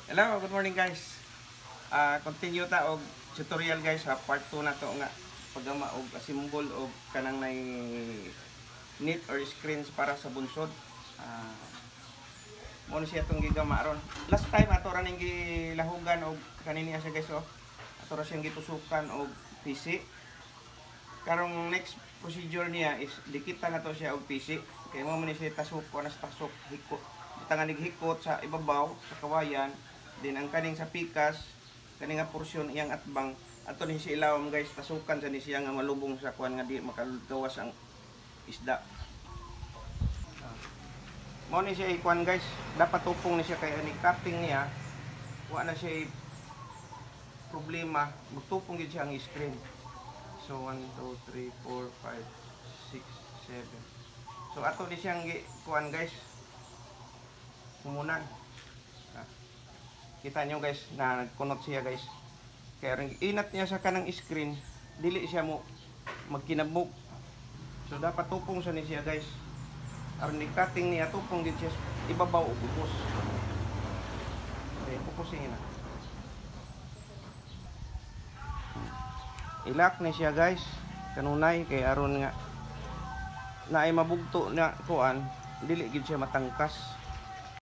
Hello, good morning guys. Continue ta og tutorial guys sa part 2 na to nga pagama og symbol og kanang nay net or screens para sa bunsod. Mo na siya tong gigama ron. Last time ato ra ning gilahugan og kanini siya guys oh. Ato ra siyang gitusukan og PC. Karong next procedure niya is dikita na to siya og PC. Kay mo man ni siya tasok o nas tasok hikot. Bitangan hikot sa ibabaw sa kawayan. Din ang kaning sa pikas, kaning nga porsyon iyang atbang ato ni siya ilawom guys, tasukan sa ni siya nga malubong sa kuan nga di makagawas ang isda. Mo ni siya ikuan guys, dapat tupong ni siya kay ani cutting niya, wa na siya problema, magtupong gid siya ang screen. So 1 2 3 4 5 6 7. So ato ni siyang kuan guys. Mumunan. Kita nyo guys na nagkunot siya guys. Kaya rin inat niya sa kanang screen, dili siya mo magkinabog. So dapat tupong sa ni siya guys. Aron ni cutting niya tupong din siya ibabaw o bukos. Okay, bukusin na. Ilak ni siya guys. Kanunay kay aron nga naay mabugto na kuan, dili gid siya matangkas.